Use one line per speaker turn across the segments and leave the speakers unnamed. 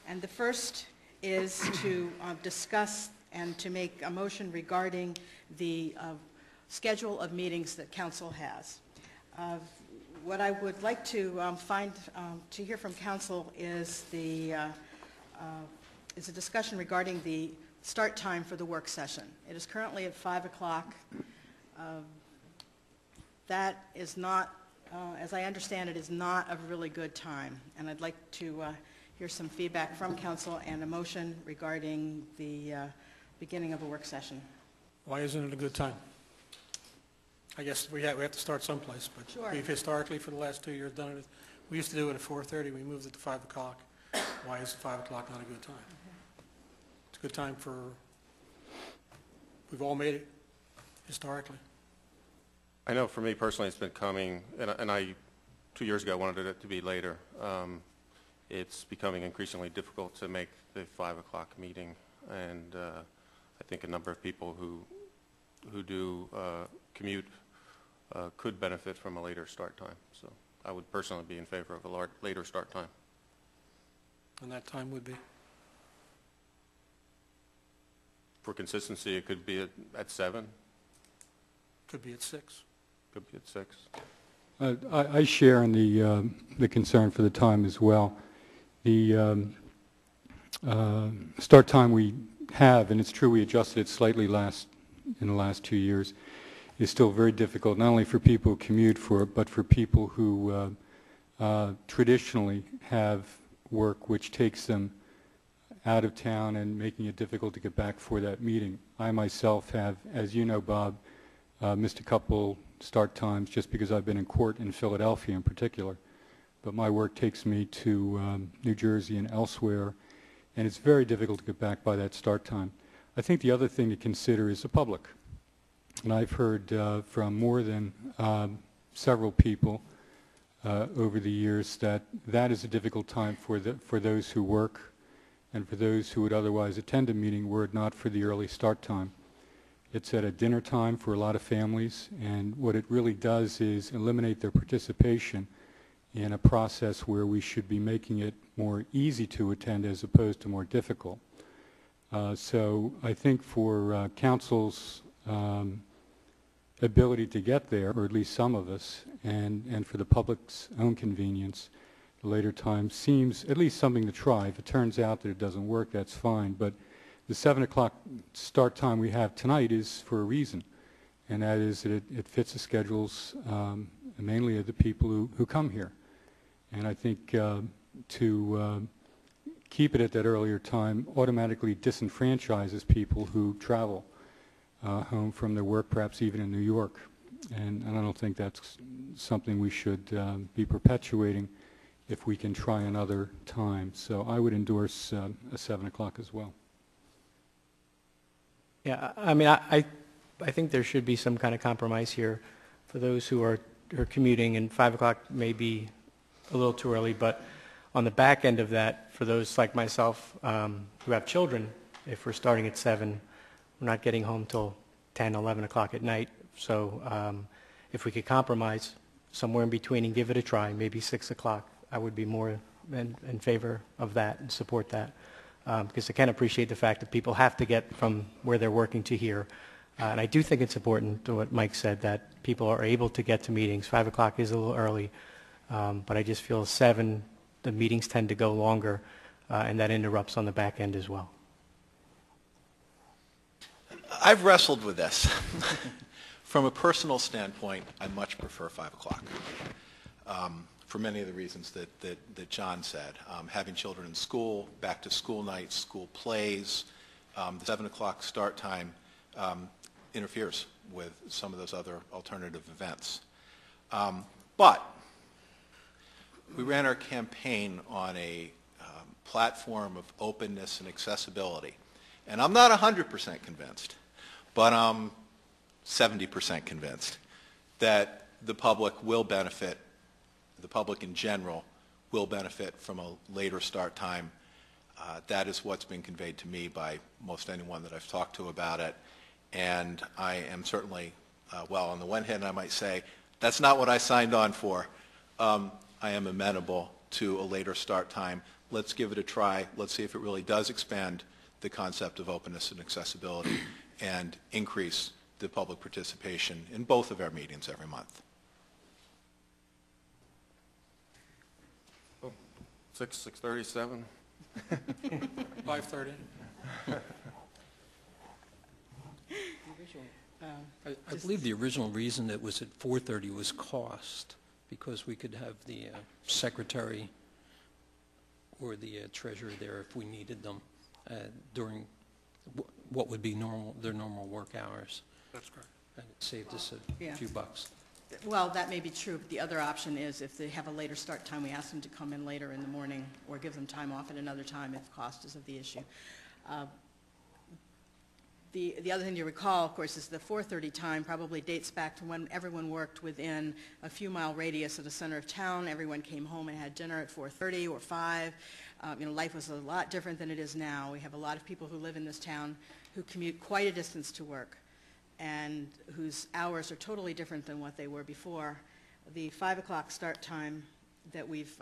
And the first is to discuss and to make a motion regarding the schedule of meetings that council has. What I would like to to hear from council is a discussion regarding the start time for the work session. It is currently at 5 o'clock. That is not, as I understand it, is not a really good time. And I'd like to hear some feedback from council and a motion regarding the beginning of a work session.
Why isn't it a good time? I guess we have to start someplace, but
sure.
We've historically for the last 2 years done it. We used to do it at 4:30. We moved it to 5 o'clock. Why is 5 o'clock not a good time? It's a good time for, we've all made it historically.
I know for me personally it's been coming, and I 2 years ago wanted it to be later. It's becoming increasingly difficult to make the 5 o'clock meeting, and I think a number of people who do commute could benefit from a later start time. So I would personally be in favor of a later start time.
And that time would be?
For consistency, it could be at 7.
Could be at 6.
Could be at 6.
I share in the concern for the time as well. The start time we have, and it's true we adjusted it slightly in the last 2 years, is still very difficult, not only for people who commute for it, but for people who traditionally have work which takes them out of town and making it difficult to get back for that meeting. I myself have, as you know, Bob, missed a couple start times just because I've been in court in Philadelphia in particular. But my work takes me to New Jersey and elsewhere, and it's very difficult to get back by that start time. I think the other thing to consider is the public. And I've heard from more than several people over the years that is a difficult time for those who work and for those who would otherwise attend a meeting were it not for the early start time. It's at a dinner time for a lot of families, and what it really does is eliminate their participation in a process where we should be making it more easy to attend as opposed to more difficult. So I think for council's ability to get there, or at least some of us, and for the public's own convenience, the later time seems at least something to try. If it turns out that it doesn't work, that's fine. But the 7 o'clock start time we have tonight is for a reason, and that is that it fits the schedules mainly of the people who come here. And I think to keep it at that earlier time automatically disenfranchises people who travel home from their work, perhaps even in New York. And I don't think that's something we should be perpetuating if we can try another time. So I would endorse a 7 o'clock as well.
Yeah, I mean, I think there should be some kind of compromise here for those who are commuting, and 5 o'clock may be a little too early, but on the back end of that, for those like myself who have children, if we're starting at 7, we're not getting home till 10, 11 o'clock at night. So if we could compromise somewhere in between and give it a try, maybe 6 o'clock, I would be more in favor of that and support that. Because I can appreciate the fact that people have to get from where they're working to here. And I do think it's important to what Mike said, that people are able to get to meetings. 5 o'clock is a little early, but I just feel 7, the meetings tend to go longer, and that interrupts on the back end as well.
I've wrestled with this. From a personal standpoint, I much prefer 5 o'clock. For many of the reasons that John said. Having children in school, back to school nights, school plays, the 7 o'clock start time interferes with some of those other alternative events. But we ran our campaign on a platform of openness and accessibility. And I'm not 100% convinced, but I'm 70% convinced that the public will benefit, the public in general will benefit from a later start time. That is what's been conveyed to me by most anyone that I've talked to about it. And I am certainly, well, on the one hand, I might say, that's not what I signed on for. I am amenable to a later start time Let's give it a try. Let's see if it really does expand the concept of openness and accessibility and increase the public participation in both of our meetings every month.
6:30, 7?
5:30?
I believe the original reason it was at 4:30 was cost, because we could have the secretary or the treasurer there if we needed them during what would be their normal work hours.
That's correct.
And it saved us
Yeah.
a few bucks.
Well, that may be true, but the other option is if they have a later start time, we ask them to come in later in the morning or give them time off at another time if cost is of the issue. The other thing to recall, of course, is the 4:30 time probably dates back to when everyone worked within a few mile radius of the center of town. Everyone came home and had dinner at 4:30 or 5. Life was a lot different than it is now. We have a lot of people who live in this town who commute quite a distance to work and whose hours are totally different than what they were before. The 5 o'clock start time that we've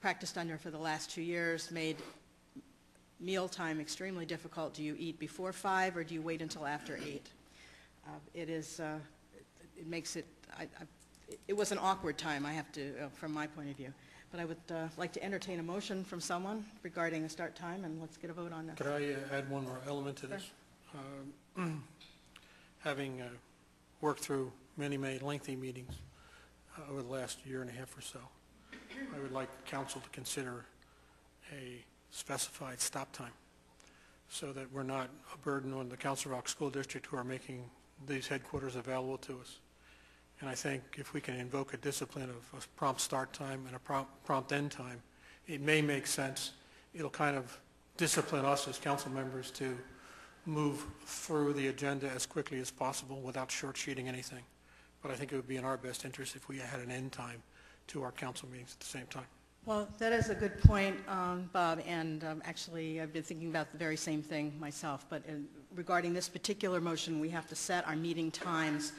practiced under for the last 2 years made mealtime extremely difficult. Do you eat before 5 or do you wait until after 8? It makes it, it was an awkward time, I have to, from my point of view. But I would like to entertain a motion from someone regarding a start time, and let's get a vote on this.
Could I add one more element to this? Having worked through many lengthy meetings over the last year and a half or so, I would like council to consider a specified stop time so that we're not a burden on the Council Rock School District who are making these headquarters available to us. And I think if we can invoke a discipline of a prompt start time and a prompt end time, it may make sense. It'll kind of discipline us as council members to move through the agenda as quickly as possible without short-sheeting anything. But I think it would be in our best interest if we had an end time to our council meetings at the same time.
Well, that is a good point, Bob, and actually I've been thinking about the very same thing myself. But regarding this particular motion, we have to set our meeting times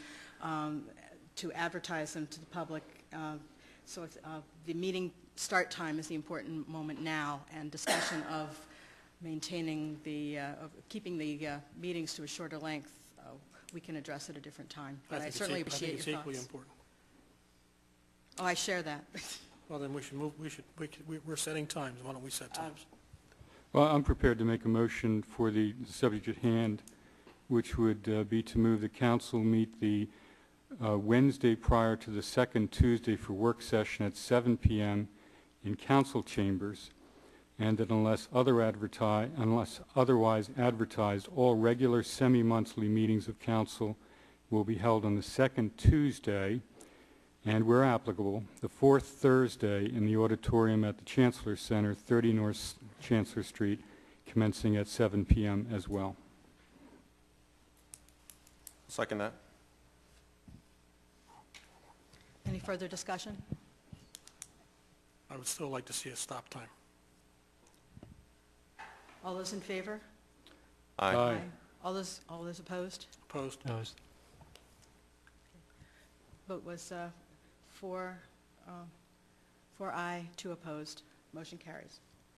to advertise them to the public. So the meeting start time is the important moment now, and discussion of maintaining of keeping the meetings to a shorter length, we can address at a different time. But I certainly appreciate your thoughts.
I think it's equally important.
Oh, I share that.
Well, then we should move. We're setting times. Why don't we set times?
Well, I'm prepared to make a motion for the subject at hand, which would be to move the council meet the Wednesday prior to the second Tuesday for work session at 7 p.m. in council chambers, and that unless otherwise advertised, all regular semi-monthly meetings of council will be held on the second Tuesday, and where applicable, the fourth Thursday in the auditorium at the Chancellor Center, 30 North Chancellor Street, commencing at 7 p.m. as well.
Second that.
Any further discussion?
I would still like to see a stop time.
All those in favor?
Aye.
All those opposed?
Opposed?
Vote was 4 aye, 2 opposed. Motion carries.